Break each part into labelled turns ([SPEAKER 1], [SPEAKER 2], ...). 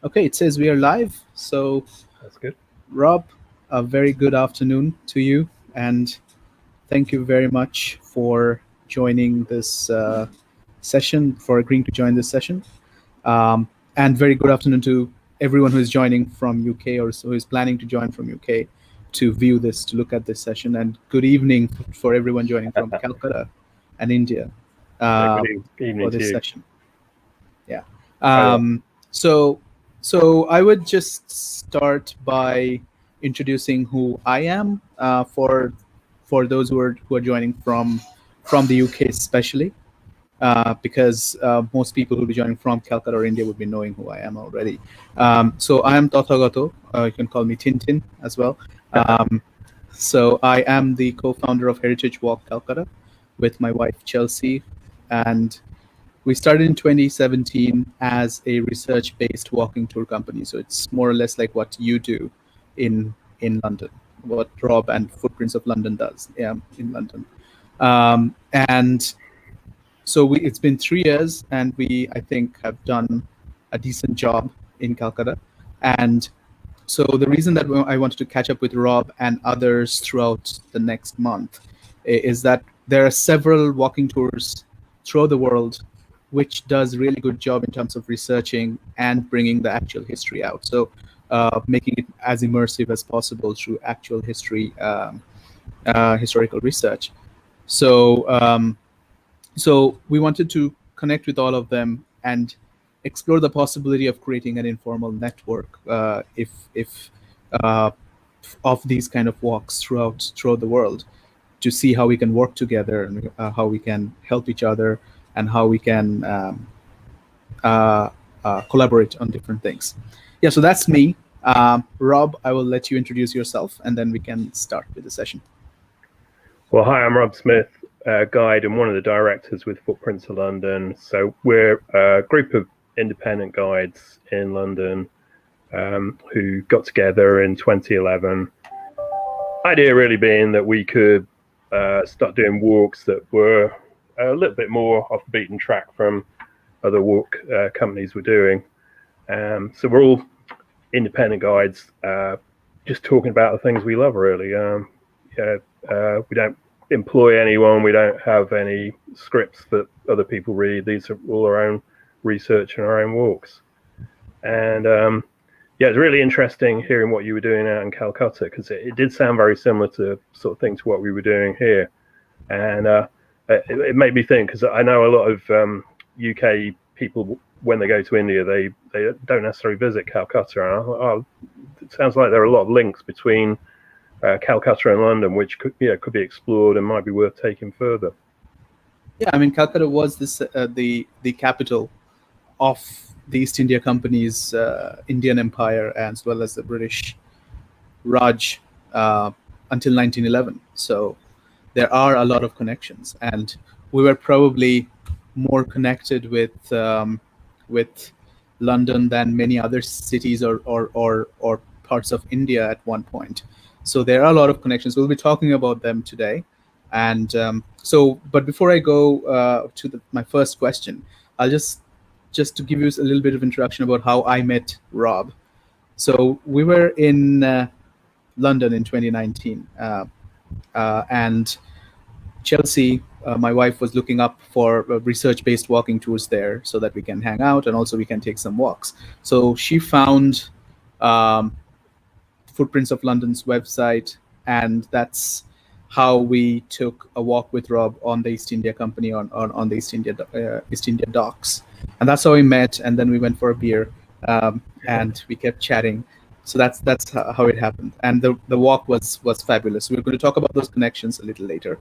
[SPEAKER 1] Okay, it says we are live. So,
[SPEAKER 2] That's good.
[SPEAKER 1] Rob, a very good afternoon to you, and thank you very much for joining this session, for agreeing to join this session. And very good afternoon to everyone who is joining from UK or who is planning to join from UK to view this, to look at this session. And good evening for everyone joining from Calcutta and India
[SPEAKER 2] Yeah,
[SPEAKER 1] uh,
[SPEAKER 2] evening
[SPEAKER 1] for
[SPEAKER 2] to
[SPEAKER 1] this
[SPEAKER 2] you.
[SPEAKER 1] session. Yeah.
[SPEAKER 2] Hi there.
[SPEAKER 1] So, so I would just start by introducing who I am for those who are joining from the UK, especially because most people who will be joining from Calcutta or India would be knowing who I am already. So I am Tathagato. You can call me Tintin as well. Um, so I am the co-founder of Heritage Walk Calcutta with my wife Chelsea, and we started in 2017 as a research-based walking tour company. So it's more or less like what you do in London, what Rob and Footprints of London does, in London. And so it's been 3 years, and we, I think, have done a decent job in Calcutta. And so the reason that I wanted to catch up with Rob and others throughout the next month is that there are several walking tours throughout the world which does really good job in terms of researching and bringing the actual history out. So making it as immersive as possible through actual history, historical research. So so we wanted to connect with all of them and explore the possibility of creating an informal network, if uh, of these kind of walks throughout the world, to see how we can work together and how we can help each other and how we can uh, collaborate on different things. Yeah, so that's me. Rob, I will let you introduce yourself, and then we can start with the session.
[SPEAKER 2] Well, hi, I'm Rob Smith, guide and one of the directors with Footprints of London. So we're a group of independent guides in London who got together in 2011. Idea really being that we could start doing walks that were a little bit more off the beaten track from other walk companies were doing. So we're all independent guides, just talking about the things we love, really. We don't employ anyone. We don't have any scripts that other people read. These are all our own research and our own walks. And yeah, it's really interesting hearing what you were doing out in Calcutta, because it did sound very similar to sort of thing to what we were doing here. And it made me think, because I know a lot of UK people, when they go to India, they don't necessarily visit Calcutta. And I thought, oh, it sounds like there are a lot of links between Calcutta and London, which could be explored and might be worth taking further.
[SPEAKER 1] Yeah, I mean, Calcutta was the capital of the East India Company's Indian Empire, as well as the British Raj, until 1911. So there are a lot of connections, and we were probably more connected with London than many other cities or parts of India at one point. So there are a lot of connections. We'll be talking about them today. And but before I go to my first question, I'll just to give you a little bit of introduction about how I met Rob. So we were in London in 2019, and Chelsea, my wife, was looking up for research-based walking tours there so that we can hang out and also we can take some walks. So she found um, Footprints of London's website, and that's how we took a walk with Rob on the East India Company on the East India docks, and that's how we met. And then we went for a beer, and we kept chatting. So that's how it happened, and the walk was fabulous. We're going to talk about those connections a little later.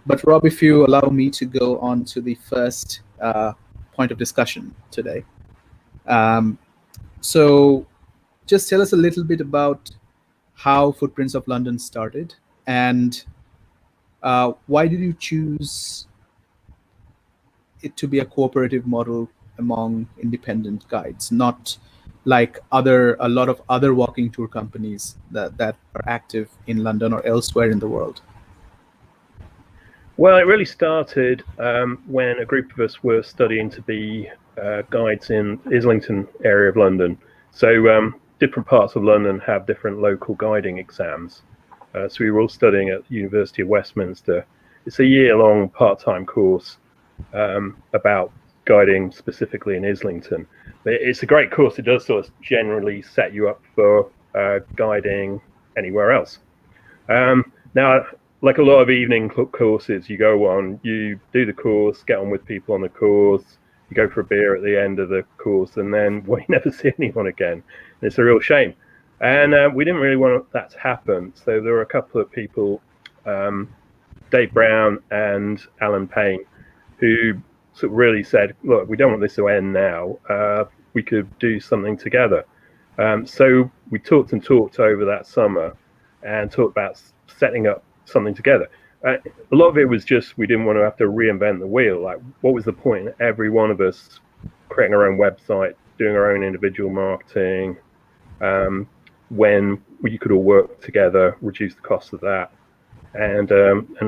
[SPEAKER 1] But Rob, if you allow me to go on to the first point of discussion today, um, so just tell us a little bit about how Footprints of London started, and why did you choose it to be a cooperative model among independent guides, not like a lot of other walking tour companies that are active in London or elsewhere in the world?
[SPEAKER 2] Well, it really started when a group of us were studying to be guides in Islington area of London. So different parts of London have different local guiding exams. So we were all studying at the University of Westminster. It's a year-long part-time course about guiding specifically in Islington. But it's a great course. It does sort of generally set you up for guiding anywhere else. Now, like a lot of evening courses, you go on, you do the course, get on with people on the course, you go for a beer at the end of the course, and then you never see anyone again. And it's a real shame. And we didn't really want that to happen. So there were a couple of people, Dave Brown and Alan Payne, who sort of really said, look, we don't want this to end now. We could do something together. So we talked over that summer and talked about setting up something together. A lot of it was just we didn't want to have to reinvent the wheel. Like, what was the point in every one of us creating our own website, doing our own individual marketing, when you could all work together, reduce the cost of that, and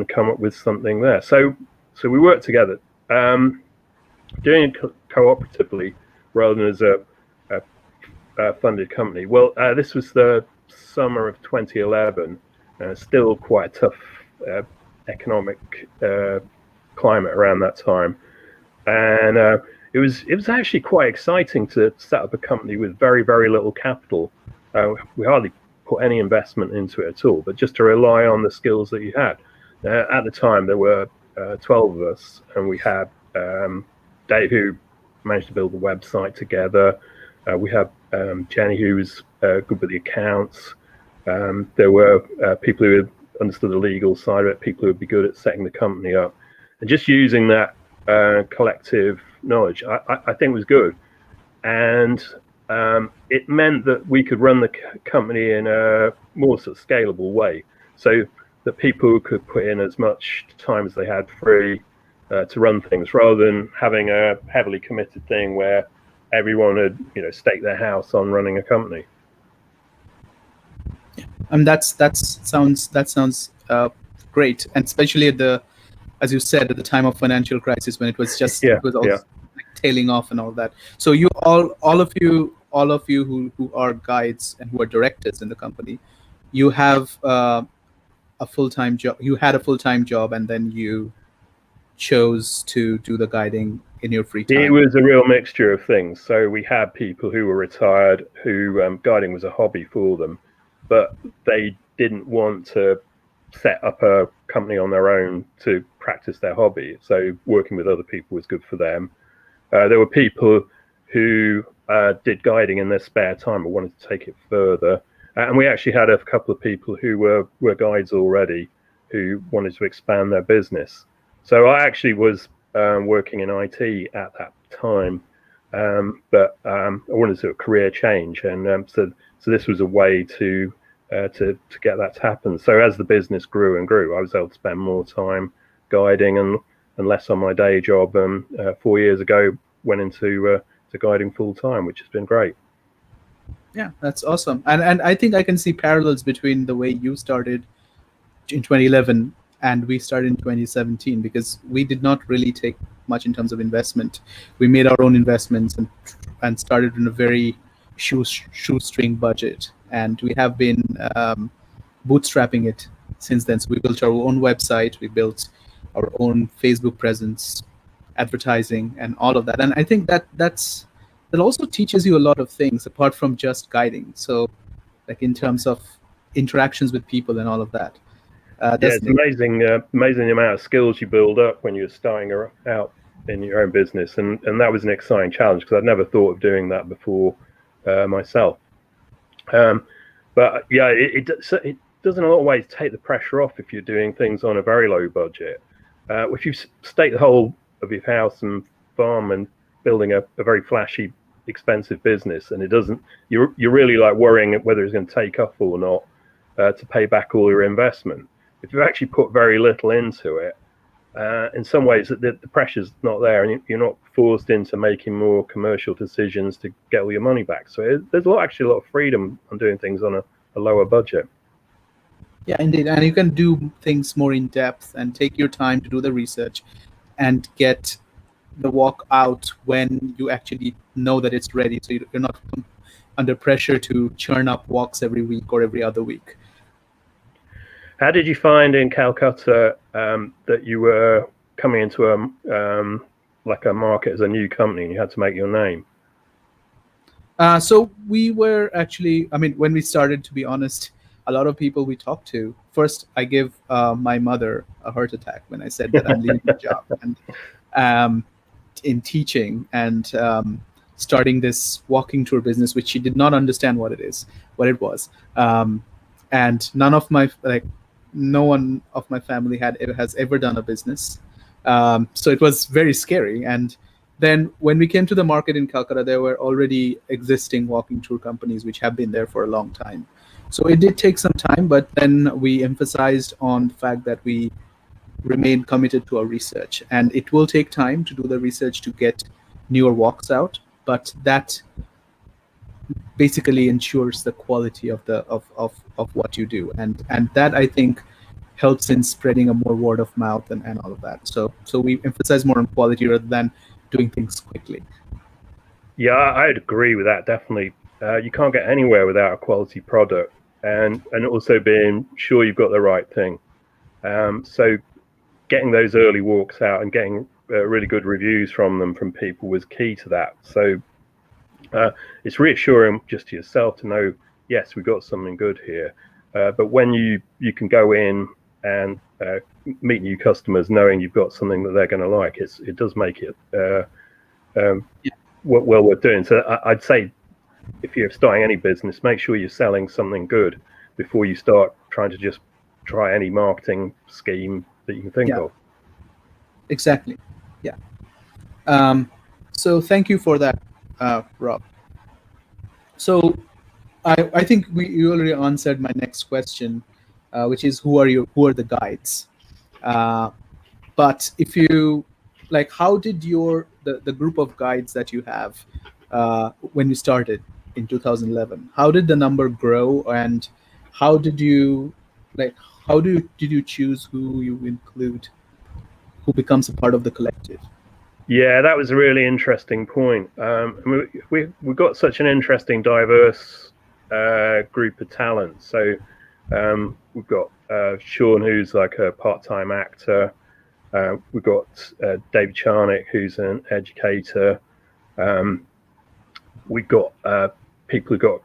[SPEAKER 2] come up with something there. So we worked together, doing it cooperatively rather than as a funded company. Well, this was the summer of 2011. Still quite a tough economic climate around that time, and it was actually quite exciting to set up a company with very, very little capital. We hardly put any investment into it at all, but just to rely on the skills that you had. At the time, there were 12 of us, and we had Dave, who managed to build the website together. We had Jenny, who was good with the accounts. There were people who had understood the legal side of it, people who would be good at setting the company up, and just using that collective knowledge, I think was good. And it meant that we could run the company in a more sort of scalable way, so that people could put in as much time as they had free to run things, rather than having a heavily committed thing where everyone had, staked their house on running a company.
[SPEAKER 1] That sounds great, and especially as you said, at the time of financial crisis, when it was just it was also like tailing off and all that. So you all of you who are guides and who are directors in the company, you have a full-time job. You had a full-time job, and then you chose to do the guiding in your free time.
[SPEAKER 2] It was a real mixture of things. So we had people who were retired who guiding was a hobby for them, but they didn't want to set up a company on their own to practice their hobby. So working with other people was good for them. There were people who did guiding in their spare time but wanted to take it further. And we actually had a couple of people who were guides already who wanted to expand their business. So I actually was working in IT at that time, but I wanted to do a career change, and so this was a way to get that to happen. So as the business grew and grew, I was able to spend more time guiding and less on my day job. And 4 years ago, went into to guiding full time, which has been great.
[SPEAKER 1] Yeah, that's awesome. And I think I can see parallels between the way you started in 2011 and we started in 2017, because we did not really take much in terms of investment. We made our own investments and started in a very shoestring budget, and we have been bootstrapping it since then. So we built our own website, we built our own Facebook presence, advertising, and all of that. And I think that also teaches you a lot of things apart from just guiding. So like in terms of interactions with people and all of that.
[SPEAKER 2] It's amazing the amount of skills you build up when you're starting out in your own business, and that was an exciting challenge because I'd never thought of doing that before myself. But yeah, it does in a lot of ways take the pressure off if you're doing things on a very low budget. If you stake the whole of your house and farm and building a very flashy, expensive business, and it doesn't, you're really like worrying whether it's going to take off or not to pay back all your investment. If you've actually put very little into it, in some ways the pressure's not there, and you're not forced into making more commercial decisions to get all your money back. So there's actually a lot of freedom on doing things on a lower budget.
[SPEAKER 1] Yeah, indeed. And you can do things more in depth and take your time to do the research and get the walk out when you actually know that it's ready. So you're under pressure to churn up walks every week or every other week.
[SPEAKER 2] How did you find in Calcutta that you were coming into like a market as a new company and you had to make your name?
[SPEAKER 1] So we were actually, I mean, when we started, to be honest, a lot of people we talked to, first I gave my mother a heart attack when I said that I'm leaving the job and in teaching and starting this walking tour business, which she did not understand what it was. And no one of my family has ever done a business. So it was very scary. And then when we came to the market in Calcutta, there were already existing walking tour companies which have been there for a long time. So it did take some time, but then we emphasized on the fact that we remain committed to our research. And it will take time to do the research to get newer walks out, but that basically ensures the quality of what you do. And that, I think, helps in spreading a more word of mouth and all of that. So we emphasize more on quality rather than doing things quickly.
[SPEAKER 2] Yeah, I'd agree with that, definitely. You can't get anywhere without a quality product and also being sure you've got the right thing. So getting those early walks out and getting really good reviews from people was key to that. So it's reassuring just to yourself to know, yes, we've got something good here. But when you can go in and meet new customers knowing you've got something that they're going to like, it does make it well worth doing. So I'd say if you're starting any business, make sure you're selling something good before you start trying to just try any marketing scheme that you can think of.
[SPEAKER 1] Exactly. Yeah. So thank you for that, Rob. So I think you already answered my next question, which is who are the guides? But if you how did the group of guides that you have when you started in 2011, how did the number grow, and how did you did you choose who you include, who becomes a part of the collective?
[SPEAKER 2] Yeah, that was a really interesting point. We've got such an interesting, diverse group of talent. So we've got Sean, who's like a part-time actor. We've got David Charnick, who's an educator. We've got people who've got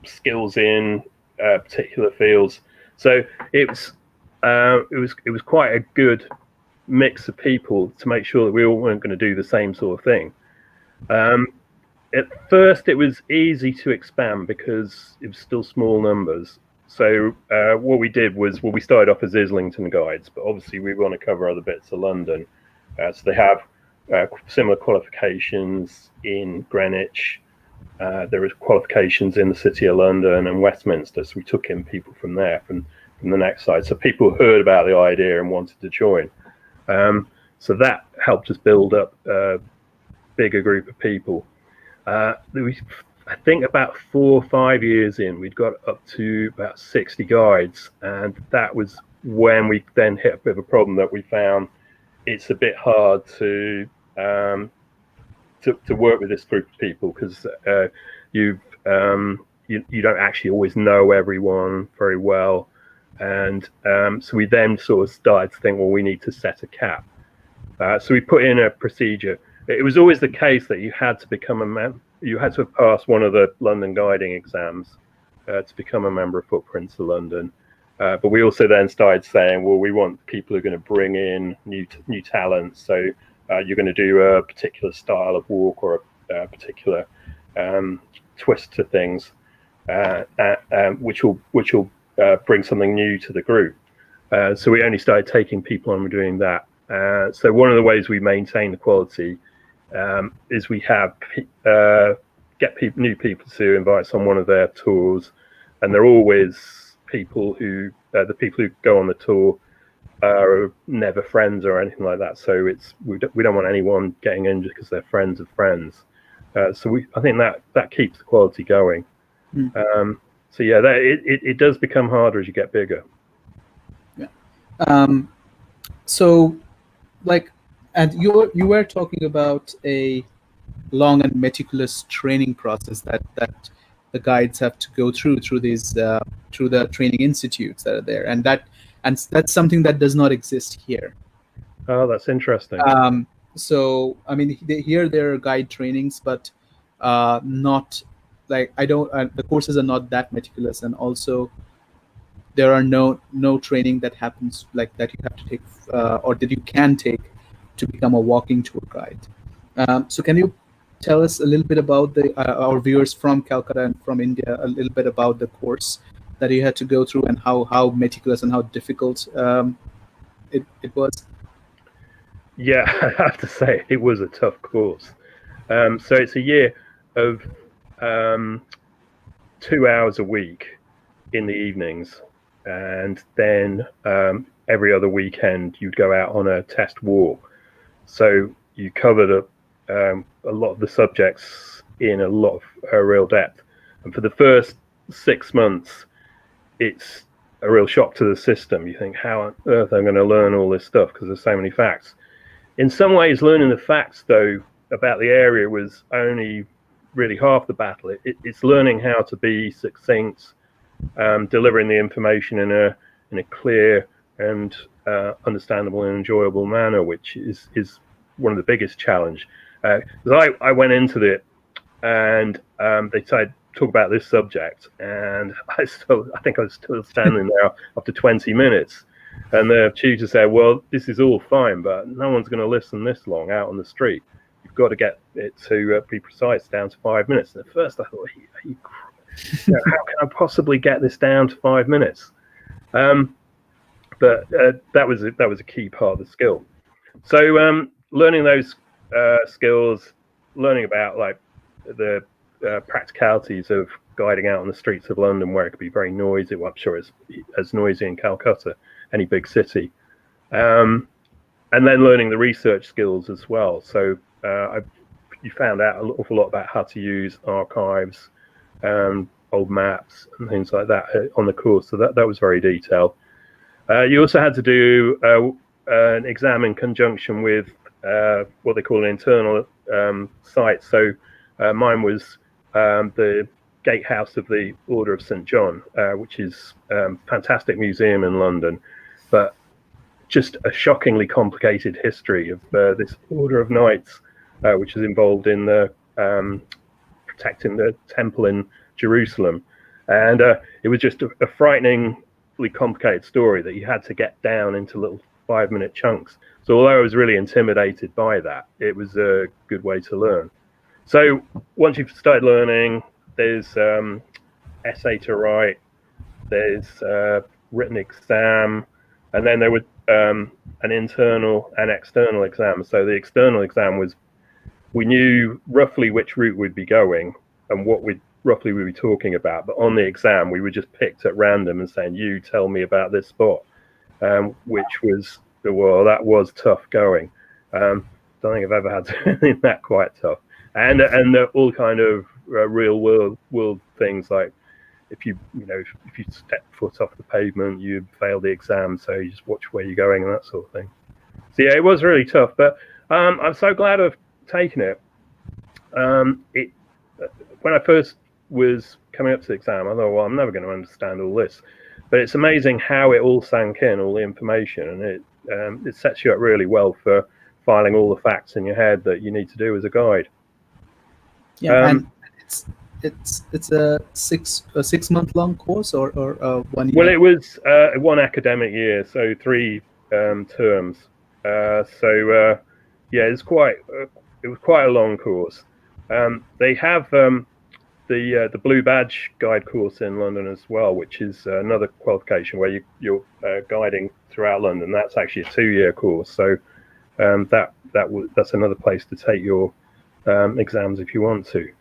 [SPEAKER 2] skills in particular fields. So it was quite a good mix of people to make sure that we all weren't going to do the same sort of thing. At first, it was easy to expand because it was still small numbers. So what we did was, we started off as Islington guides, but obviously we want to cover other bits of London. So they have similar qualifications in Greenwich. There is qualifications in the City of London and Westminster. So we took in people from there, from the next side. So people heard about the idea and wanted to join. So that helped us build up a bigger group of people. I think about 4 or 5 years in, we'd got up to about 60 guides, and that was when we then hit a bit of a problem that we found it's a bit hard to work with this group of people because you don't actually always know everyone very well, and so we then sort of started to think, well, we need to set a cap. So we put in a procedure. It was always the case that you had to become a member. You had to have passed one of the London guiding exams to become a member of Footprints of London. But we also then started saying, well, we want people who are going to bring in new talent. So you're going to do a particular style of walk or a particular twist to things, which will bring something new to the group. So we only started taking people on doing that. So one of the ways we maintain the quality is we have get new people to invite us on one of their tours, and they're always people who the people who go on the tour are never friends or anything like that. So we don't want anyone getting in just because they're friends of friends. So I think that keeps the quality going. So yeah, it does become harder as you get bigger.
[SPEAKER 1] Yeah. So and you were talking about a long and meticulous training process that the guides have to go through these through the training institutes that are there, and that's something that does not exist here.
[SPEAKER 2] Oh, that's interesting.
[SPEAKER 1] So I mean, here there are guide trainings, but not like I don't. The courses are not that meticulous, and also there are no training that happens like that you have to take or that you can take to become a walking tour guide. So can you tell us a little bit about our viewers from Calcutta and from India, a little bit about the course that you had to go through and how meticulous and how difficult it was?
[SPEAKER 2] Yeah, I have to say it was a tough course. So it's a year of 2 hours a week in the evenings, and then every other weekend you'd go out on a test walk. So you covered a lot of the subjects in a lot of real depth. And for the first 6 months, it's a real shock to the system. You think, how on earth am I going to learn all this stuff because there's so many facts? In some ways, learning the facts, though, about the area was only really half the battle. It's learning how to be succinct, delivering the information in a clear and understandable and enjoyable manner, which is one of the biggest challenge. I went into it, and they said talk about this subject, and I think I was still standing there after 20 minutes. And the tutor said, well, this is all fine, but no one's going to listen this long out on the street. You've got to get it to be precise down to 5 minutes. And at first I thought, how can I possibly get this down to 5 minutes? But that was a key part of the skill. So learning those skills, learning about like the practicalities of guiding out on the streets of London, where it could be very noisy. Well, I'm sure it's as noisy in Calcutta, any big city, and then learning the research skills as well. So you found out an awful lot about how to use archives, old maps and things like that on the course. So that was very detailed. You also had to do an exam in conjunction with what they call an internal site. So mine was the Gatehouse of the Order of St. John, which is a fantastic museum in London, but just a shockingly complicated history of this Order of Knights, which is involved in the protecting the temple in Jerusalem. And it was just a frighteningly complicated story that you had to get down into little 5-minute chunks. So although I was really intimidated by that, it was a good way to learn. So once you've started learning, there's essay to write, there's written exam, and then there was an internal and external exam. So the external exam was, we knew roughly which route we'd be going and what we'd be talking about. But on the exam, we were just picked at random and saying, you tell me about this spot, which was, well, that was tough going. Don't think I've ever had something that quite tough. And all kind of real world things, like if you step foot off the pavement, you fail the exam, so you just watch where you're going and that sort of thing. So yeah, it was really tough, but I'm so glad I've taken it. When I first was coming up to the exam, I thought, well, I'm never going to understand all this, but it's amazing how it all sank in, all the information, and it sets you up really well for filing all the facts in your head that you need to do as a guide.
[SPEAKER 1] Yeah, and it's a 6 month long course or 1 year.
[SPEAKER 2] Well, it was 1 academic year, so 3 terms. So yeah, it was quite a long course. They have the Blue Badge guide course in London as well, which is another qualification where you're guiding throughout London. That's actually a 2-year course. So that's another place to take your exams if you want to.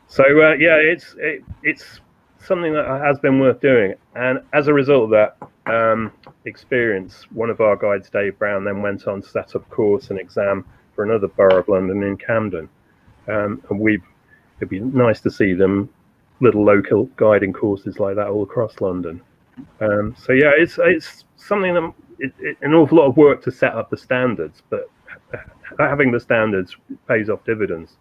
[SPEAKER 2] So yeah, it's something that has been worth doing, and as a result of that experience, one of our guides, Dave Brown, then went on to set up a course and exam for another borough of London in Camden, and it'd be nice to see them little local guiding courses like that all across London. So yeah, it's something that an awful lot of work to set up the standards, but having the standards pays off dividends.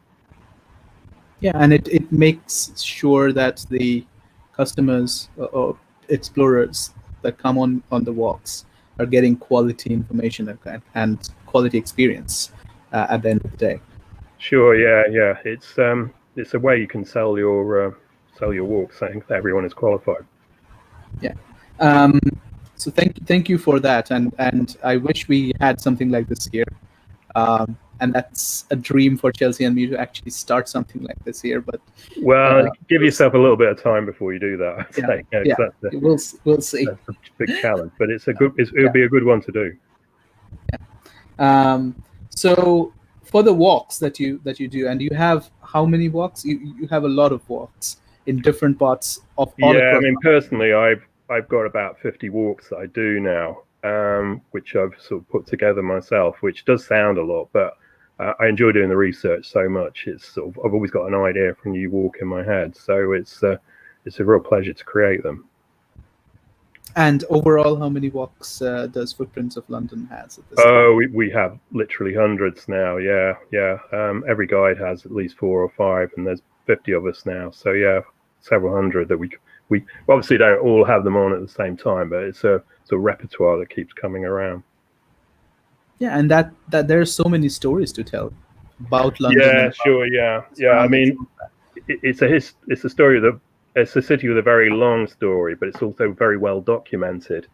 [SPEAKER 1] Yeah, and it makes sure that the customers or explorers that come on the walks are getting quality information and quality experience at the end of the day.
[SPEAKER 2] Sure, yeah. It's a way you can sell your walk, saying that everyone is qualified.
[SPEAKER 1] Yeah. So thank you for that, and I wish we had something like this here. And that's a dream for Chelsea and me to actually start something like this here. But
[SPEAKER 2] well, give yourself a little bit of time before you do that. I'd say.
[SPEAKER 1] Yeah. We'll see.
[SPEAKER 2] That's a big challenge, but it'll be a good one to do.
[SPEAKER 1] Yeah. So for the walks that you do, and you have how many walks? You have a lot of walks in different parts of all.
[SPEAKER 2] Yeah, I mean, personally, I've got about 50 walks that I do now, which I've sort of put together myself, which does sound a lot, but I enjoy doing the research so much. It's sort of, I've always got an idea for a new walk in my head, so it's a real pleasure to create them.
[SPEAKER 1] And overall, how many walks does Footprints of London has at this
[SPEAKER 2] time? We have literally hundreds now. Yeah. Every guide has at least 4 or 5, and there's 50 of us now. So yeah, several hundred that we obviously don't all have them on at the same time, but it's a repertoire that keeps coming around.
[SPEAKER 1] Yeah, and that there's so many stories to tell about London.
[SPEAKER 2] Yeah, sure. Yeah. I mean, it's a story that it's a city with a very long story, but it's also very well documented.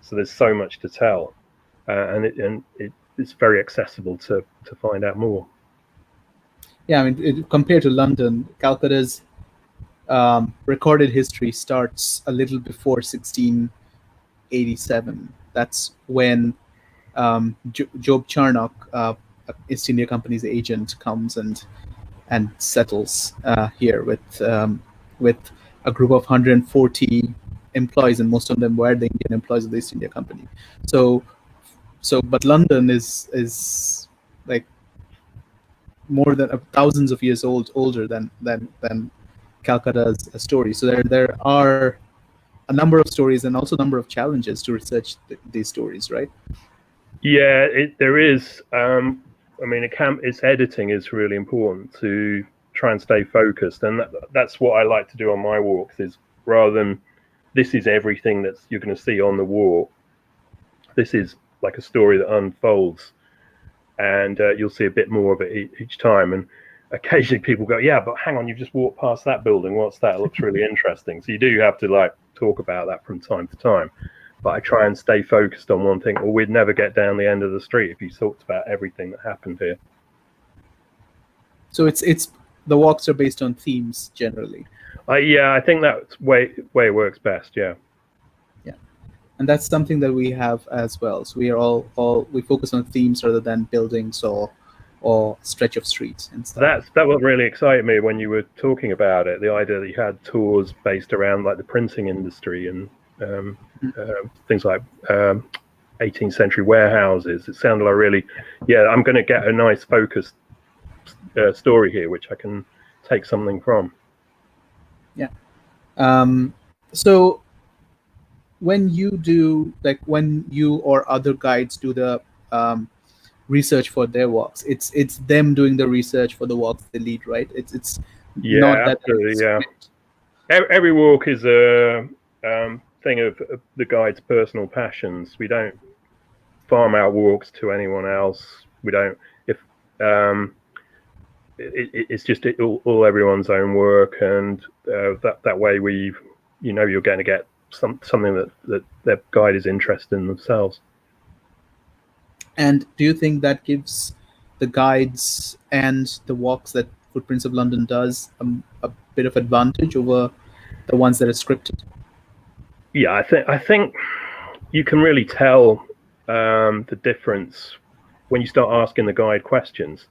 [SPEAKER 2] So there's so much to tell, and it's very accessible to find out more.
[SPEAKER 1] Yeah, I mean, compared to London, Calcutta's recorded history starts a little before 1687. That's when Job Charnock, East India Company's agent, comes and settles here with a group of 140 employees, and most of them were the Indian employees of the East India Company. But London is like more than thousands of years older than Calcutta's story. So there are a number of stories and also a number of challenges to research these stories, right?
[SPEAKER 2] Yeah, there is. I mean, its editing is really important to try and stay focused, and that's what I like to do on my walks. Is rather than this is everything that you're going to see on the walk, this is like a story that unfolds, and you'll see a bit more of it each time. And occasionally people go, yeah, but hang on, you've just walked past that building. What's that? It looks really interesting. So you do have to like talk about that from time to time. But I try and stay focused on one thing, or we'd never get down the end of the street if you talked about everything that happened here.
[SPEAKER 1] So it's the walks are based on themes generally.
[SPEAKER 2] Yeah, I think that's way it works best. Yeah.
[SPEAKER 1] Yeah, and that's something that we have as well. So we are we focus on themes rather than buildings or stretch of streets and stuff.
[SPEAKER 2] That what really excited me when you were talking about it. The idea that you had tours based around like the printing industry and things like 18th century warehouses. It sounded like really, I'm going to get a nice focused story here, which I can take something from.
[SPEAKER 1] Yeah. So when you or other guides do the research for their walks, it's them doing the research for the walks they lead, right? It's not that
[SPEAKER 2] absolutely, yeah. Every walk is a thing of the guide's personal passions. We don't farm our walks to anyone else. We don't. It's just all everyone's own work, and that way you're going to get something that their guide is interested in themselves.
[SPEAKER 1] And do you think that gives the guides and the walks that Footprints of London does a bit of advantage over the ones that are scripted?
[SPEAKER 2] Yeah, I think you can really tell the difference when you start asking the guide questions.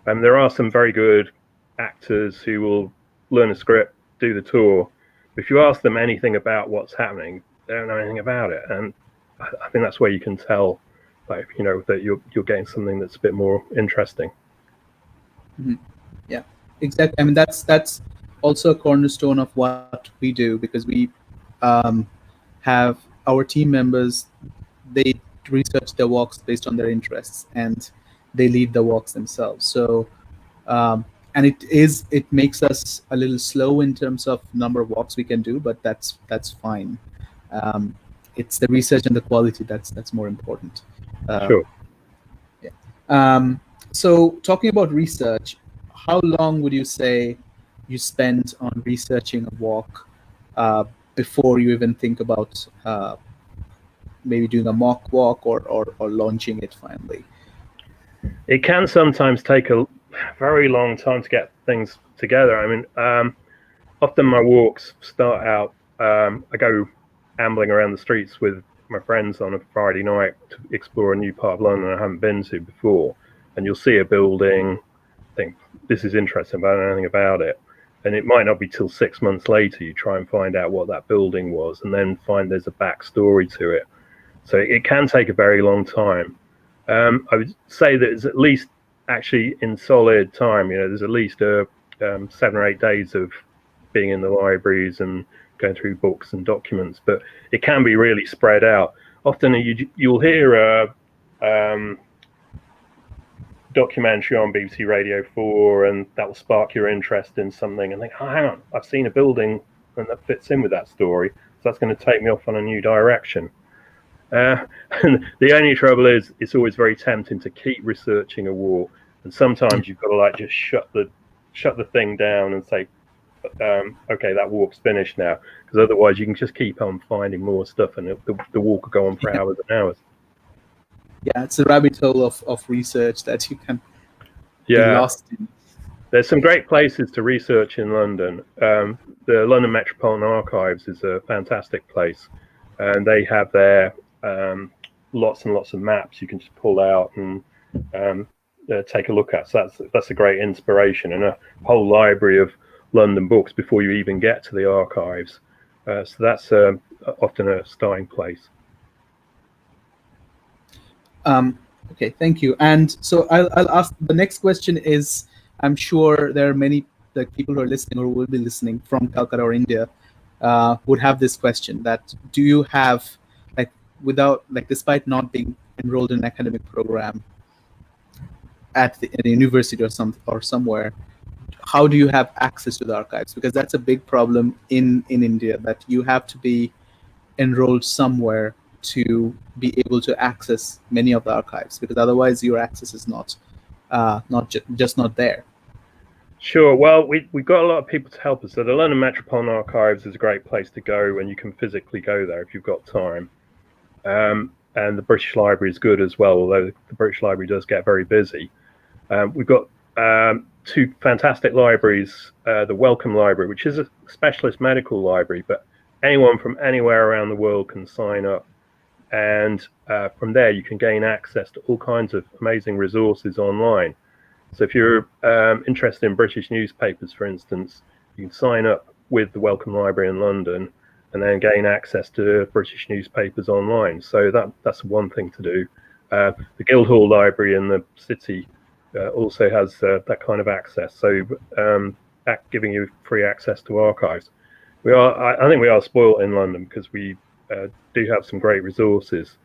[SPEAKER 2] There are some very good actors who will learn a script, do the tour. But if you ask them anything about what's happening, they don't know anything about it. And I think that's where you can tell, like, that you're getting something that's a bit more interesting.
[SPEAKER 1] Mm-hmm. Yeah, exactly. I mean, that's also a cornerstone of what we do, because we have our team members, they research their walks based on their interests, and they lead the walks themselves. So and it makes us a little slow in terms of number of walks we can do, but that's fine. Um, it's the research and the quality that's more important.
[SPEAKER 2] Sure.
[SPEAKER 1] Yeah. So talking about research, how long would you say you spend on researching a walk before you even think about maybe doing a mock walk or launching it finally?
[SPEAKER 2] It can sometimes take a very long time to get things together. I mean, often my walks start out, I go ambling around the streets with my friends on a Friday night to explore a new part of London I haven't been to before. And you'll see a building, think, this is interesting, but I don't know anything about it. And it might not be till 6 months later you try and find out what that building was, and then find there's a backstory to it. So it can take a very long time. I would say that it's at least actually in solid time. There's at least 7 or 8 days of being in the libraries and going through books and documents, but it can be really spread out. Often you'll hear a documentary on BBC Radio 4, and that will spark your interest in something, and think, oh, hang on, I've seen a building and that fits in with that story, so that's going to take me off on a new direction. And the only trouble is it's always very tempting to keep researching a walk, and sometimes you've got to just shut the thing down and say, okay, that walk's finished now, because otherwise you can just keep on finding more stuff, and the walk will go on for hours and hours.
[SPEAKER 1] Yeah, it's a rabbit hole of research that you can be lost in.
[SPEAKER 2] There's some great places to research in London. The London Metropolitan Archives is a fantastic place, and they have their lots and lots of maps you can just pull out and take a look at. So that's a great inspiration, and a whole library of London books before you even get to the archives. So that's often a starting place.
[SPEAKER 1] Okay, thank you. And so I'll ask, the next question is, I'm sure there are many people who are listening or will be listening from Calcutta or India would have this question, that do you have, despite not being enrolled in an academic program at a university or somewhere, how do you have access to the archives? Because that's a big problem in India, that you have to be enrolled somewhere to be able to access many of the archives, because otherwise your access is just not there.
[SPEAKER 2] Sure. Well, we've got a lot of people to help us. So the London Metropolitan Archives is a great place to go, and you can physically go there if you've got time. And the British Library is good as well, although the British Library does get very busy. We've got 2 fantastic libraries, the Wellcome Library, which is a specialist medical library, but anyone from anywhere around the world can sign up. And from there, you can gain access to all kinds of amazing resources online. So if you're interested in British newspapers, for instance, you can sign up with the Wellcome Library in London and then gain access to British newspapers online. So that's one thing to do. The Guildhall Library in the city also has that kind of access. So giving you free access to archives. I think we are spoiled in London because we do have some great resources.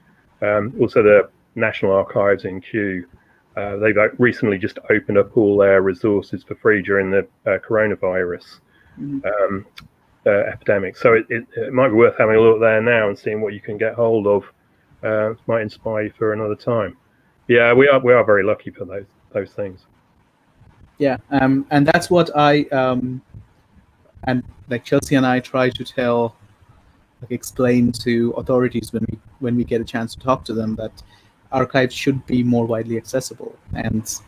[SPEAKER 2] Also, the National Archives in Kew, they've recently just opened up all their resources for free during the coronavirus epidemic. So it might be worth having a look there now and seeing what you can get hold of. It might inspire you for another time. Yeah, we are very lucky for those things. Yeah,
[SPEAKER 1] and that's what I and Chelsea and I try to explain to authorities when we get a chance to talk to them, that archives should be more widely accessible, and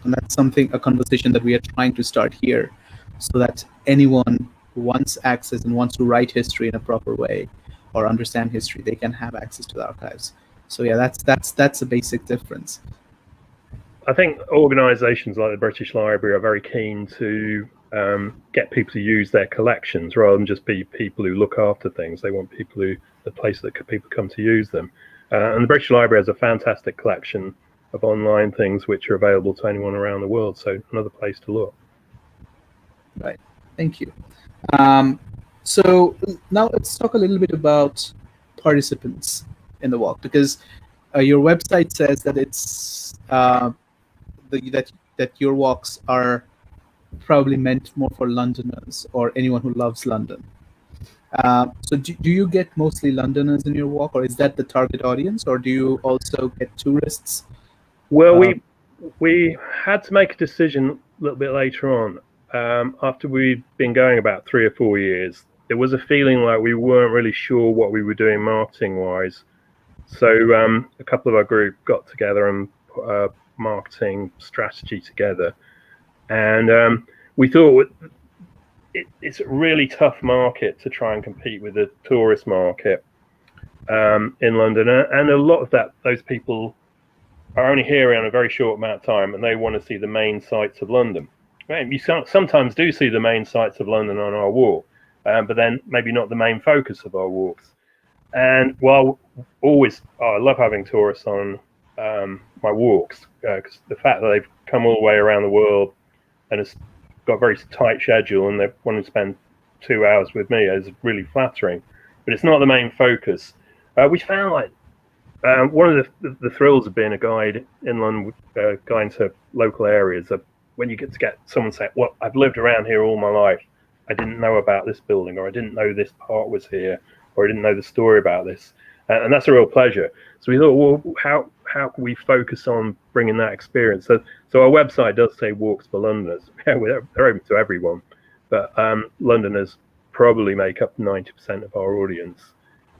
[SPEAKER 1] that's a conversation that we are trying to start here, so that anyone who wants access and wants to write history in a proper way or understand history, they can have access to the archives. So yeah, that's a basic difference.
[SPEAKER 2] I think organisations like the British Library are very keen to get people to use their collections rather than just be people who look after things. They want the place that people come to use them. And the British Library has a fantastic collection of online things which are available to anyone around the world. So another place to look.
[SPEAKER 1] Right. Thank you. So now let's talk a little bit about participants in the walk, because your website says that it's that your walks are probably meant more for Londoners or anyone who loves London. So do you get mostly Londoners in your walk, or is that the target audience, or do you also get tourists?
[SPEAKER 2] Well, we had to make a decision a little bit later on. After we'd been going about 3 or 4 years, there was a feeling like we weren't really sure what we were doing marketing-wise. So a couple of our group got together and put a marketing strategy together. And we thought it's a really tough market to try and compete with the tourist market in London. And a lot of those people are only here in a very short amount of time, and they want to see the main sights of London. Right? You sometimes do see the main sights of London on our walk, but then maybe not the main focus of our walks. And while I love having tourists on my walks, because the fact that they've come all the way around the world and it's got a very tight schedule and they want to spend 2 hours with me is really flattering. But it's not the main focus. We found like one of the thrills of being a guide in London, going to local areas, when you get someone say, well, I've lived around here all my life. I didn't know about this building, or I didn't know this part was here, or I didn't know the story about this. And that's a real pleasure. So we thought, well, how can we focus on bringing that experience? So our website does say Walks for Londoners. Yeah, they're open to everyone. But Londoners probably make up 90% of our audience.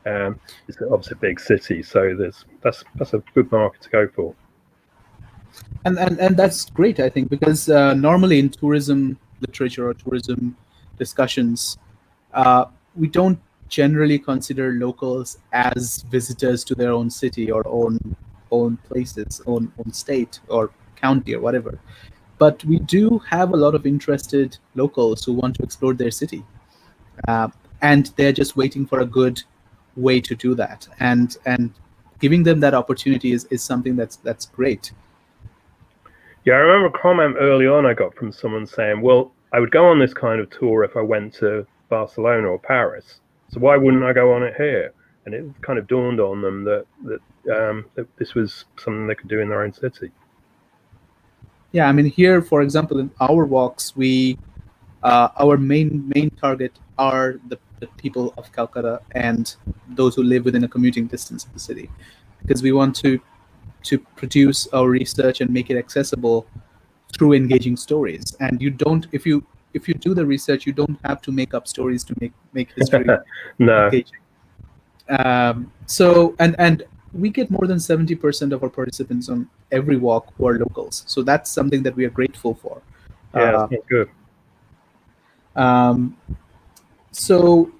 [SPEAKER 2] It's obviously a big city, so that's a good market to go for.
[SPEAKER 1] And that's great, I think, because normally in tourism literature or tourism discussions, we don't generally consider locals as visitors to their own city or own places, own state or county or whatever. But we do have a lot of interested locals who want to explore their city, and they're just waiting for a good way to do that. And giving them that opportunity is something that's great.
[SPEAKER 2] Yeah, I remember a comment early on I got from someone saying, well, I would go on this kind of tour if I went to Barcelona or Paris. So why wouldn't I go on it here? And it kind of dawned on them that this was something they could do in their own city.
[SPEAKER 1] Yeah, I mean, here, for example, in our walks, our main target are the people of Calcutta and those who live within a commuting distance of the city, because we want to produce our research and make it accessible through engaging stories. And you don't, if you do the research, you don't have to make up stories to make history
[SPEAKER 2] no.
[SPEAKER 1] engaging. So and we get more than 70% of our participants on every walk who are locals. So that's something that we are grateful for.
[SPEAKER 2] Yeah, that's good.
[SPEAKER 1] So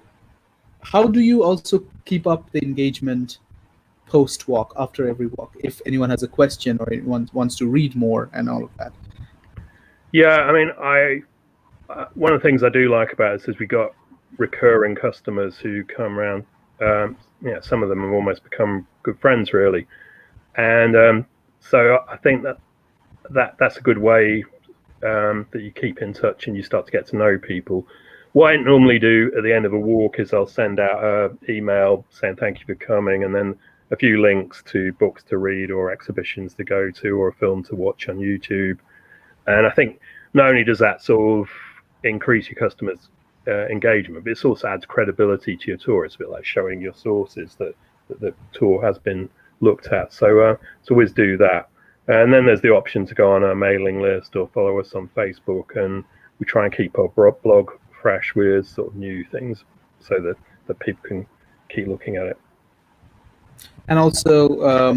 [SPEAKER 1] how do you also keep up the engagement post walk, after every walk, if anyone has a question or anyone wants to read more and all of that?
[SPEAKER 2] Yeah, I mean, one of the things I do like about this is we got recurring customers who come around. Some of them have almost become good friends, really. And so I think that's a good way that you keep in touch and you start to get to know people. What I normally do at the end of a walk is I'll send out an email saying thank you for coming, and then a few links to books to read or exhibitions to go to or a film to watch on YouTube. And I think not only does that sort of increase your customers' engagement, but it also adds credibility to your tour. It's a bit like showing your sources that the tour has been looked at. So always do that. And then there's the option to go on our mailing list or follow us on Facebook, and we try and keep our blog fresh with sort of new things so that people can keep looking at it.
[SPEAKER 1] And also,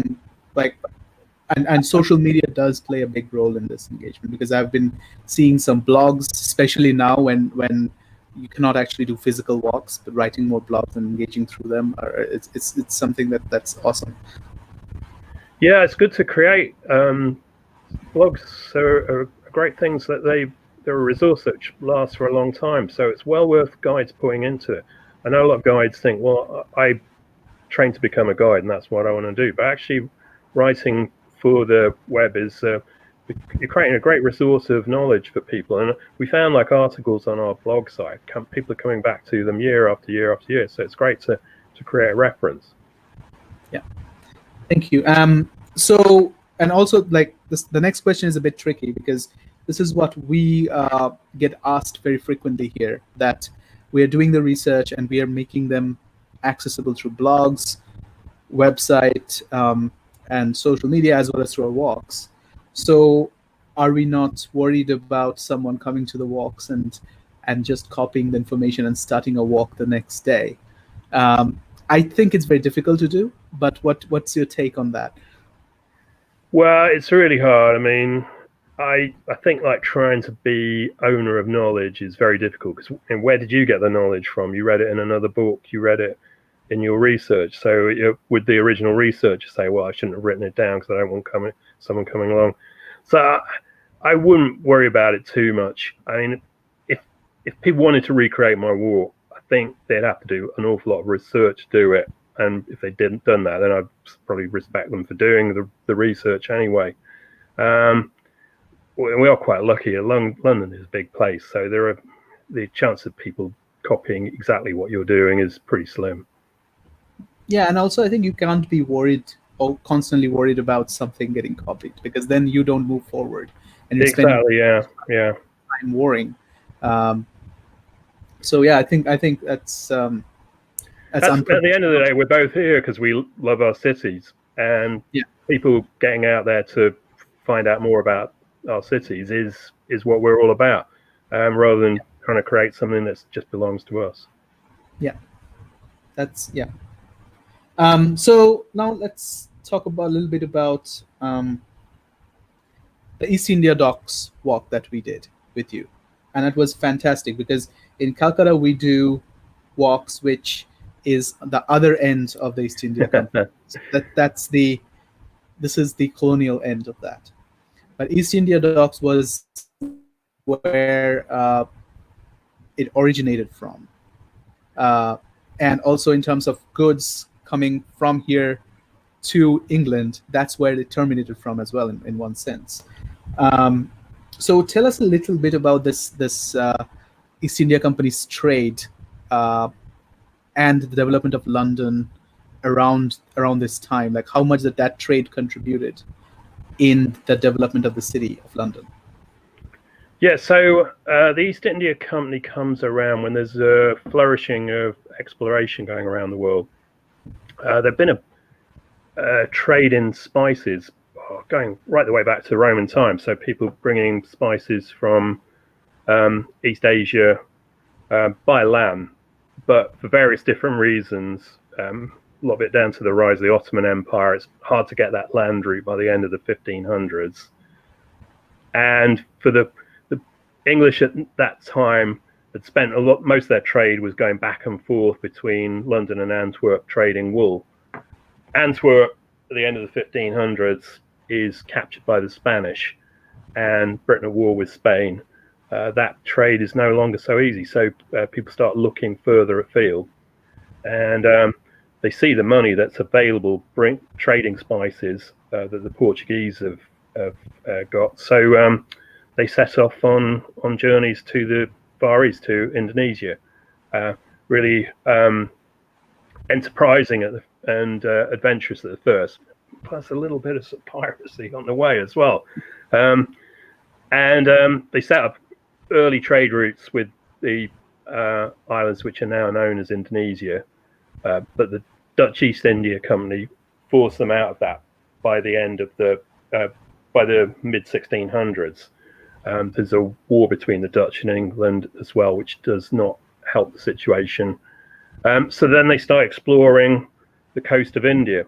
[SPEAKER 1] and social media does play a big role in this engagement, because I've been seeing some blogs, especially now when you cannot actually do physical walks, but writing more blogs and engaging through them, it's something that's awesome.
[SPEAKER 2] Yeah, it's good to create. Blogs are great things that they're a resource that lasts for a long time. So it's well worth guides putting into it. I know a lot of guides think, well, I trained to become a guide and that's what I want to do. But actually writing for the web is, you're creating a great resource of knowledge for people. And we found like articles on our blog site, people are coming back to them year after year after year. So it's great to create a reference.
[SPEAKER 1] Yeah. Thank you. So, and also, like, the next question is a bit tricky, because this is what we get asked very frequently here, that we are doing the research and we are making them accessible through blogs, website, and social media, as well as through our walks. So are we not worried about someone coming to the walks and just copying the information and starting a walk the next day? I think it's very difficult to do, but what's your take on that?
[SPEAKER 2] Well, it's really hard. I mean, I think like trying to be owner of knowledge is very difficult, because where did you get the knowledge from? You read it in another book, you read it in your research. So would the original researcher say, well, I shouldn't have written it down because I don't want someone coming along. So I wouldn't worry about it too much. I mean, if people wanted to recreate my walk, I think they'd have to do an awful lot of research to do it. And if they didn't done that, then I'd probably respect them for doing the research anyway. We are quite lucky. London is a big place, so the chance of people copying exactly what you're doing is pretty slim.
[SPEAKER 1] Yeah, and also I think you can't be worried or constantly worried about something getting copied, because then you don't move forward, and you're
[SPEAKER 2] Exactly.
[SPEAKER 1] spending
[SPEAKER 2] Yeah.
[SPEAKER 1] time worrying. So yeah, I think that's
[SPEAKER 2] At the end of the day, we're both here because we love our cities, and people getting out there to find out more about our cities is what we're all about, rather than trying to create something that just belongs to us.
[SPEAKER 1] Yeah, so now let's talk about a little bit about the East India Docks walk that we did with you, and it was fantastic, because in Calcutta we do walks which is the other end of the East India Company. This is the colonial end of that. But East India Docks was where it originated from, and also in terms of goods coming from here to England, that's where it terminated from as well, in one sense. So tell us a little bit about this East India Company's trade and the development of London around this time. Like, how much that trade contributed in the development of the city of London.
[SPEAKER 2] Yeah, so the East India Company comes around when there's a flourishing of exploration going around the world. There'd been a trade in spices going right the way back to the Roman times. So people bringing spices from East Asia by land, but for various different reasons. A lot of it down to the rise of the Ottoman Empire. It's hard to get that land route by the end of the 1500s. And for the English at that time had spent most of their trade was going back and forth between London and Antwerp trading wool. Antwerp at the end of the 1500s is captured by the Spanish, and Britain at war with Spain. That trade is no longer so easy, so people start looking further afield, and they see the money that's available trading spices that the Portuguese have got. So they set off on journeys to the Far East, to Indonesia, really enterprising and adventurous at the first, plus a little bit of piracy on the way as well. And they set up early trade routes with the islands which are now known as Indonesia, but the Dutch East India Company forced them out of that by the end of by the mid 1600s. There's a war between the Dutch and England as well, which does not help the situation. So then they start exploring the coast of India.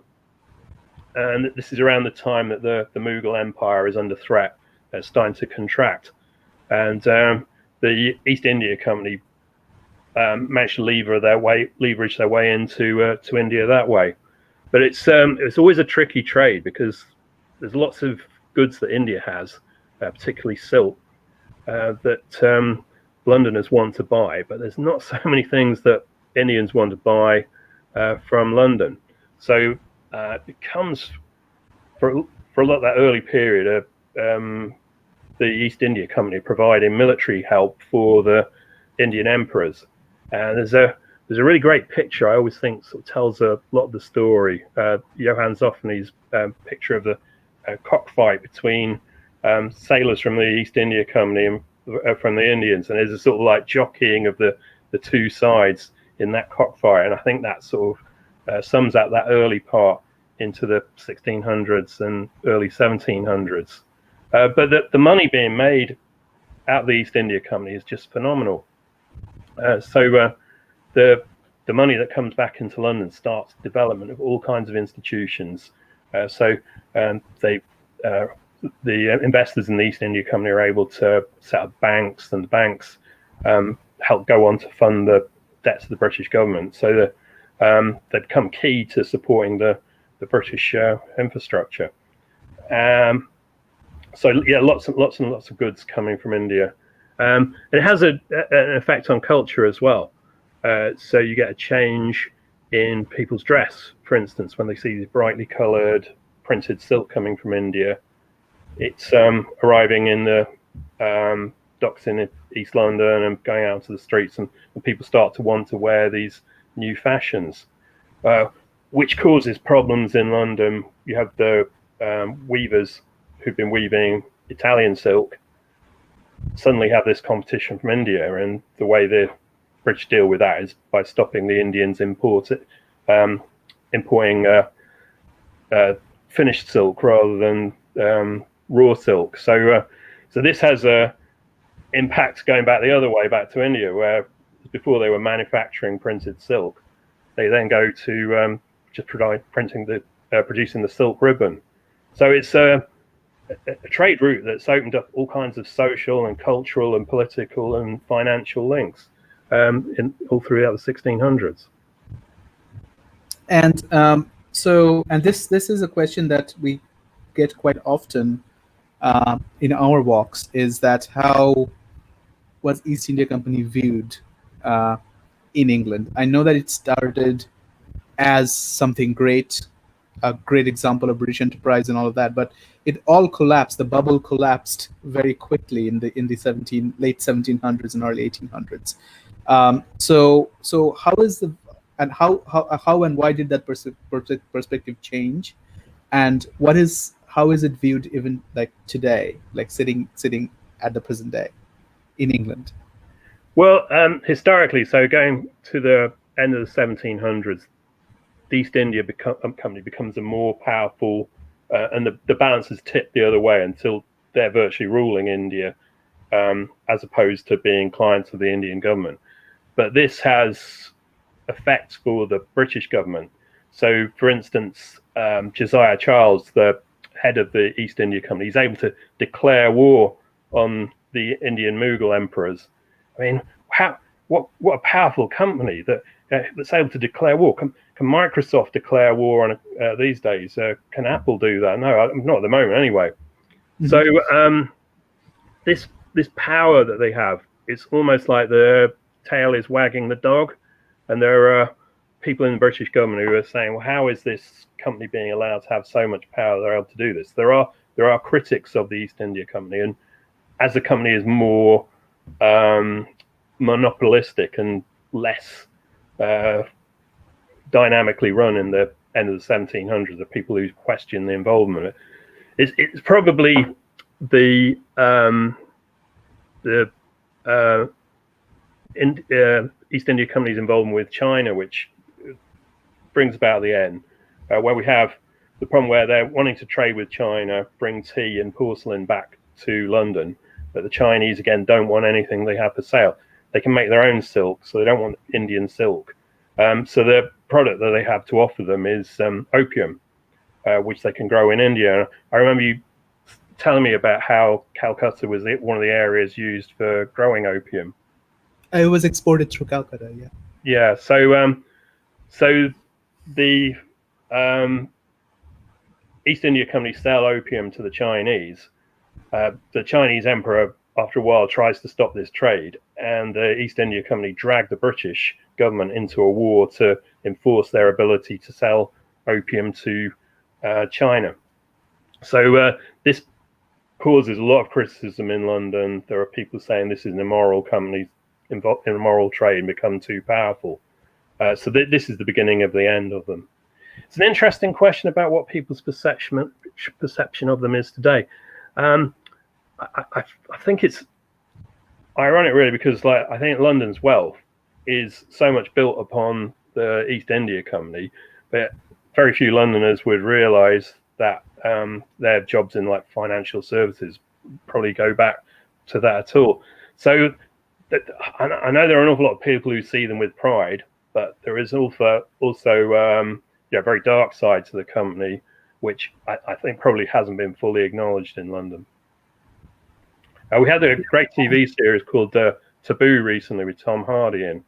[SPEAKER 2] And this is around the time that the Mughal Empire is under threat. It's starting to contract. And the East India Company managed to leverage their way into to India that way. But it's always a tricky trade, because there's lots of goods that India has, particularly silk, that Londoners want to buy, but there's not so many things that Indians want to buy from London. So it becomes, for a lot of that early period, the East India Company providing military help for the Indian emperors. And there's a really great picture, I always think, sort of tells a lot of the story. Johann Zoffany's picture of the cockfight between sailors from the East India Company and from the Indians, and there's a sort of like jockeying of the two sides in that cockfight, and I think that sort of sums up that early part into the 1600s and early 1700s. But the money being made out of the East India Company is just phenomenal. So the money that comes back into London starts development of all kinds of institutions. So the investors in the East India Company are able to set up banks, and the banks help go on to fund the debts of the British government. So they become key to supporting the British infrastructure. So yeah, lots and lots of goods coming from India. It has an effect on culture as well. So you get a change in people's dress, for instance, when they see these brightly coloured printed silk coming from India. It's arriving in the docks in East London and going out to the streets, and people start to want to wear these new fashions, which causes problems in London. You have the weavers who've been weaving Italian silk suddenly have this competition from India, and the way the British deal with that is by stopping the Indians importing finished silk rather than raw silk. So this has a impact going back the other way, back to India, where before they were manufacturing printed silk, they then go to just producing the silk ribbon. So it's a trade route that's opened up all kinds of social and cultural and political and financial links all throughout the 1600s.
[SPEAKER 1] And and this is a question that we get quite often in our walks, is that how was East India Company viewed in England? I know that it started as something great, a great example of British enterprise and all of that, but it all collapsed. The bubble collapsed very quickly in the late 1700s and early 1800s. So how is how and why did that perspective change, and how is it viewed even like today, like sitting at the present day in England?
[SPEAKER 2] Well, historically, so going to the end of the 1700s, the East India Company becomes a more powerful, and the balance is tipped the other way until they're virtually ruling India, as opposed to being clients of the Indian government. But this has effects for the British government. So, for instance, Josiah Charles, the head of the East India Company, is able to declare war on the Indian Mughal emperors. I mean, what a powerful company that's able to declare war. Can Microsoft declare war on these days? Can Apple do that? No, not at the moment anyway. Mm-hmm. So this power that they have, it's almost like the tail is wagging the dog, and there are people in the British government who are saying, well, how is this company being allowed to have so much power? They're able to do this. There are critics of the East India Company, and as the company is more monopolistic and less dynamically run in the end of the 1700s, the people who question the involvement, it's probably the East India Company's involvement with China, which brings about the end, where we have the problem where they're wanting to trade with China, bring tea and porcelain back to London, but the Chinese again don't want anything they have for sale. They can make their own silk, so they don't want Indian silk. So the product that they have to offer them is opium, which they can grow in India. I remember you telling me about how Calcutta was one of the areas used for growing opium.
[SPEAKER 1] It was exported through Calcutta, yeah.
[SPEAKER 2] Yeah, so the East India Company sell opium to the Chinese. The Chinese emperor, after a while, tries to stop this trade, and the East India Company dragged the British government into a war to enforce their ability to sell opium to China. So this causes a lot of criticism in London. There are people saying this is an immoral company involved in immoral trade and become too powerful. So this is the beginning of the end of them. It's an interesting question about what people's perception of them is today. I think it's ironic, really, because I think London's wealth is so much built upon the East India Company, but very few Londoners would realise that their jobs in financial services probably go back to that at all. So I know there are an awful lot of people who see them with pride, but there is also very dark side to the company, which I think probably hasn't been fully acknowledged in London. We had a great TV series called Taboo recently with Tom Hardy in,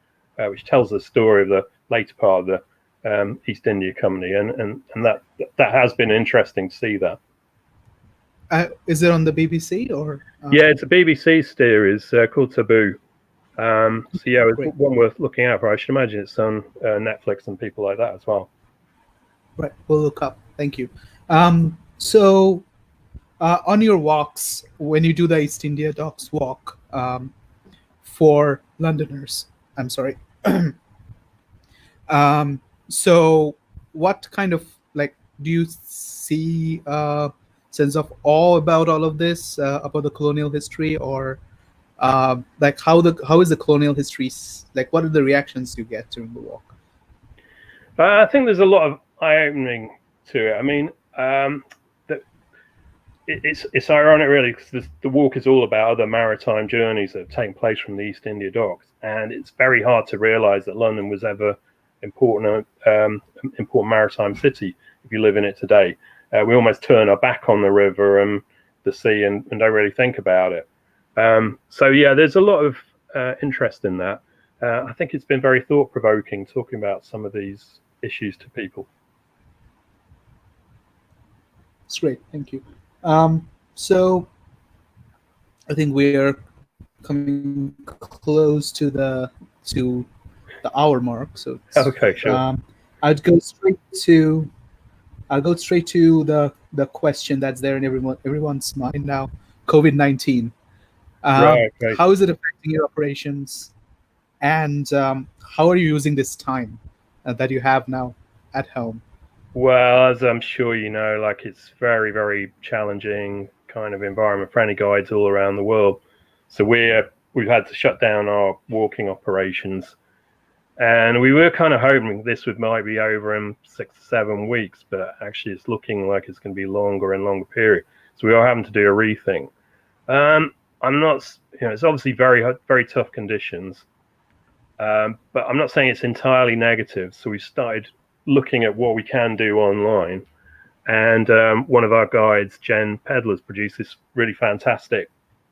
[SPEAKER 2] which tells the story of the later part of the East India Company, and that has been interesting to see that.
[SPEAKER 1] Is it on the BBC or?
[SPEAKER 2] Yeah, it's a BBC series called Taboo. So yeah, it's one worth looking out for. I should imagine it's on Netflix and people like that as well.
[SPEAKER 1] Right, we'll look up. Thank you. So on your walks, when you do the East India Docks walk for Londoners, I'm sorry. So what kind of do you see a sense of awe about all of this, about the colonial history, or how is the colonial history, what are the reactions you get during the walk?
[SPEAKER 2] I think there's a lot of eye-opening to it. I mean, it's ironic, really, because the walk is all about other maritime journeys that have taken place from the East India Docks, and it's very hard to realise that London was ever important maritime city if you live in it today. We almost turn our back on the river and the sea and don't really think about it. So yeah, there's a lot of interest in that. I think it's been very thought-provoking talking about some of these issues to people.
[SPEAKER 1] That's great, thank you. So I think we are coming close to the hour mark. So
[SPEAKER 2] okay, sure.
[SPEAKER 1] I'll go straight to the question that's there in everyone's mind now. COVID-19.
[SPEAKER 2] Right.
[SPEAKER 1] How is it affecting your operations, and how are you using this time that you have now at home?
[SPEAKER 2] Well, as I'm sure you know, it's very, very challenging kind of environment for any guides all around the world. So we've had to shut down our walking operations, and we were kind of hoping this might be over in 6 to 7 weeks, but actually it's looking like it's going to be longer and longer period. So we are having to do a rethink. I'm not, it's obviously very, very tough conditions, but I'm not saying it's entirely negative. So we started looking at what we can do online, and one of our guides, Jen Pedler's, produced this really fantastic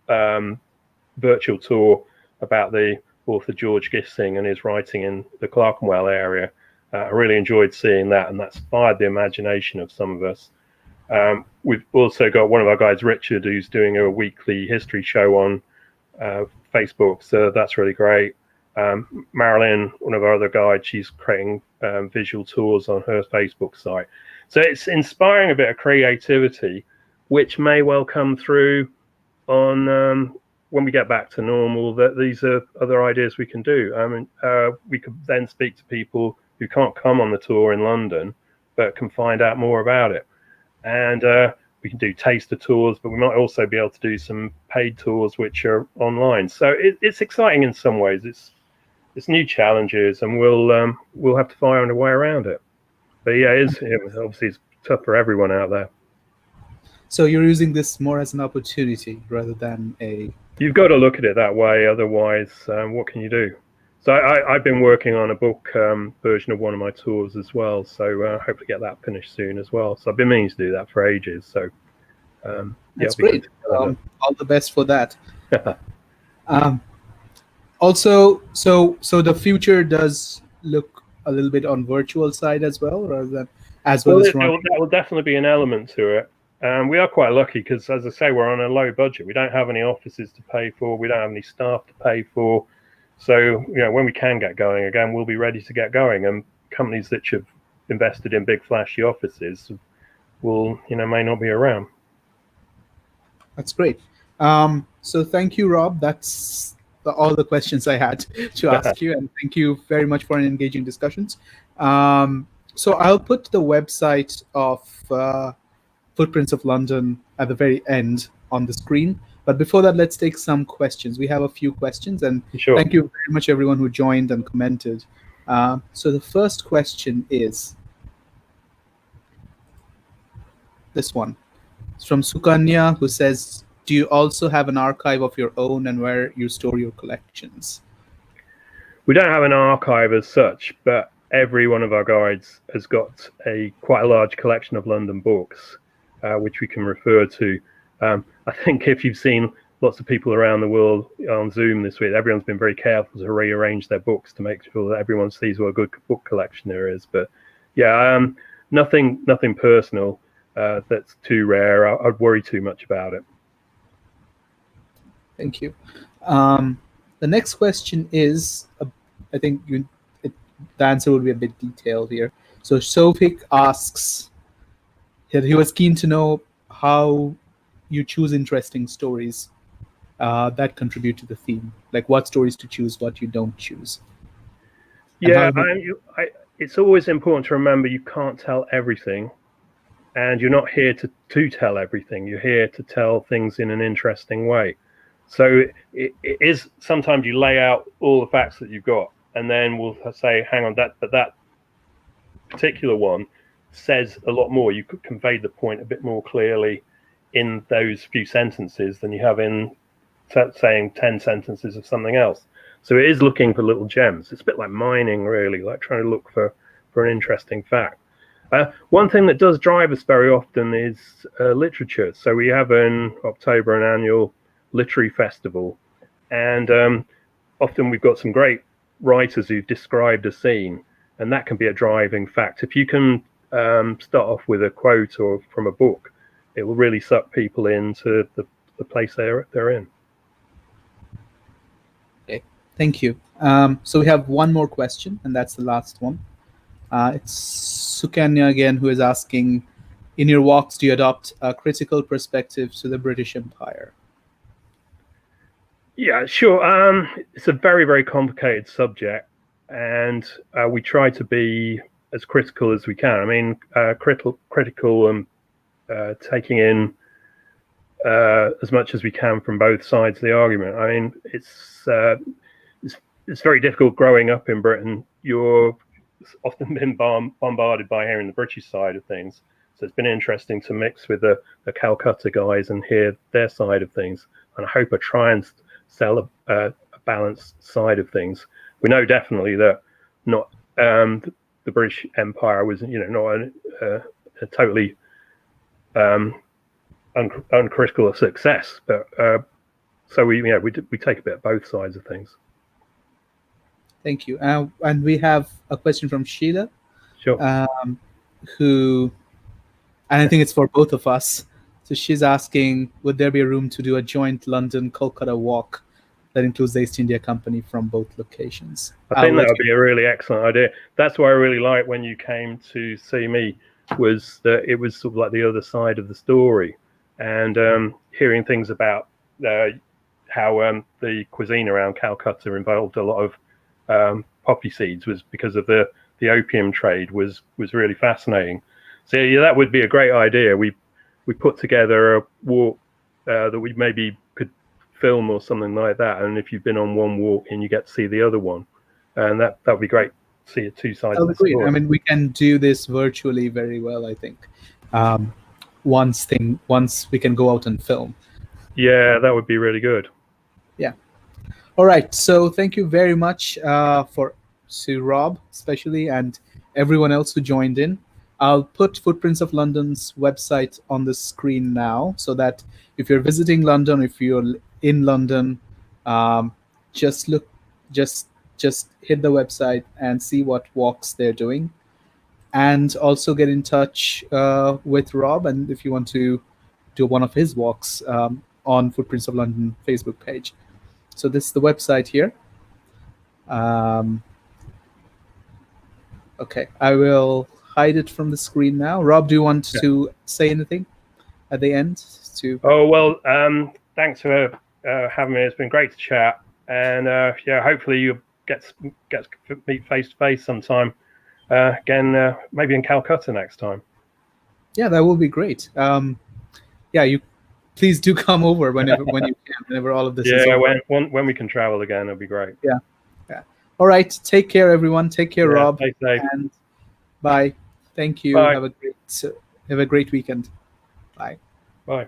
[SPEAKER 2] virtual tour about the author George Gissing and his writing in the Clerkenwell area. I really enjoyed seeing that, and that's fired the imagination of some of us. We've also got one of our guides, Richard, who's doing a weekly history show on Facebook, so that's really great. Marilyn, one of our other guides, she's creating visual tours on her Facebook site. So it's inspiring a bit of creativity, which may well come through on when we get back to normal, that these are other ideas we can do. I mean, we could then speak to people who can't come on the tour in London, but can find out more about it. And we can do taster tours, but we might also be able to do some paid tours, which are online. So it's exciting in some ways. It's new challenges, and we'll have to find a way around it. But yeah, obviously it's tough for everyone out there.
[SPEAKER 1] So you're using this more as an opportunity rather than a...
[SPEAKER 2] You've got to look at it that way. Otherwise, what can you do? So I've been working on a book version of one of my tours as well. So hopefully get that finished soon as well. So I've been meaning to do that for ages. So
[SPEAKER 1] that's great. All the best for that. Also, so the future does look a little bit on virtual side as well, rather than as well as
[SPEAKER 2] that will definitely be an element to it. We are quite lucky because, as I say, we're on a low budget. We don't have any offices to pay for. We don't have any staff to pay for. So, when we can get going again, we'll be ready to get going. And companies that have invested in big flashy offices will, may not be around.
[SPEAKER 1] That's great. So thank you, Rob. That's all the questions I had to ask you. And thank you very much for an engaging discussions. So I'll put the website of Footprints of London at the very end on the screen. But before that, let's take some questions. We have a few questions, and
[SPEAKER 2] Sure.
[SPEAKER 1] thank you very much, everyone who joined and commented. So the first question is this one. It's from Sukanya, who says, do you also have an archive of your own and where you store your collections?
[SPEAKER 2] We don't have an archive as such, but every one of our guides has got quite a large collection of London books, which we can refer to. I think if you've seen lots of people around the world on Zoom this week, everyone's been very careful to rearrange their books to make sure that everyone sees what a good book collection there is. But yeah, nothing personal that's too rare. I'd worry too much about it.
[SPEAKER 1] Thank you. The next question is, I think the answer will be a bit detailed here. So Sofik asks, he was keen to know how you choose interesting stories that contribute to the theme, like what stories to choose, what you don't choose.
[SPEAKER 2] Yeah, it's always important to remember you can't tell everything, and you're not here to tell everything. You're here to tell things in an interesting way. So it is, sometimes you lay out all the facts that you've got, and then we'll say, hang on, but that particular one says a lot more. You could convey the point a bit more clearly in those few sentences than you have in saying 10 sentences of something else. So it is looking for little gems. It's a bit like mining, really, like trying to look for an interesting fact. One thing that does drive us very often is literature. So we have in October an annual literary festival, and often we've got some great writers who've described a scene, and that can be a driving fact. If you can start off with a quote or from a book, it will really suck people into the place they're in.
[SPEAKER 1] Okay, thank you. So we have one more question, and that's the last one. It's Sukanya again, who is asking, in your walks, do you adopt a critical perspective to the British Empire?
[SPEAKER 2] Yeah, sure. It's a very, very complicated subject, and we try to be as critical as we can. I mean, critical and taking in as much as we can from both sides of the argument. I mean, it's very difficult growing up in Britain. You're often been bombarded by hearing the British side of things. So it's been interesting to mix with the Calcutta guys and hear their side of things. And I hope I try and sell a balanced side of things. We know definitely that not the British Empire was, not a totally uncritical success, but so we take a bit of both sides of things.
[SPEAKER 1] Thank you. And we have a question from Sheila,
[SPEAKER 2] Sure.
[SPEAKER 1] Who, and I think it's for both of us. So she's asking, would there be a room to do a joint London-Kolkata walk that includes the East India Company from both locations?
[SPEAKER 2] I think that would be a really excellent idea. That's what I really liked when you came to see me, was that it was sort of like the other side of the story, and hearing things about how the cuisine around Calcutta involved a lot of poppy seeds was because of the opium trade was really fascinating. So yeah, that would be a great idea. We put together a walk that we maybe could film or something like that, and if you've been on one walk and you get to see the other one, and that would be great. See it two sides of the story.
[SPEAKER 1] I mean, we can do this virtually very well, I think. Once we can go out and film.
[SPEAKER 2] Yeah, that would be really good.
[SPEAKER 1] Yeah. All right. So thank you very much to Rob, especially, and everyone else who joined in. I'll put Footprints of London's website on the screen now, so that if you're visiting London, if you're in London, just hit the website and see what walks they're doing, and also get in touch with Rob, and if you want to do one of his walks on Footprints of London Facebook page. So this is the website here. Okay, I will hide it from the screen now. Rob, do you want to say anything at the end?
[SPEAKER 2] Oh, well, thanks for having me. It's been great to chat, and hopefully you get to meet face to face sometime. again, maybe in Calcutta next time.
[SPEAKER 1] Yeah, that will be great. Yeah, you please do come over whenever when you can, whenever all of this is
[SPEAKER 2] Yeah,
[SPEAKER 1] over.
[SPEAKER 2] when we can travel again, it'll be great.
[SPEAKER 1] Yeah. All right. Take care, everyone. Take care,
[SPEAKER 2] Yeah,
[SPEAKER 1] Rob.
[SPEAKER 2] stay safe.
[SPEAKER 1] And bye. Thank you.
[SPEAKER 2] Bye.
[SPEAKER 1] Have a great weekend. Bye.
[SPEAKER 2] Bye.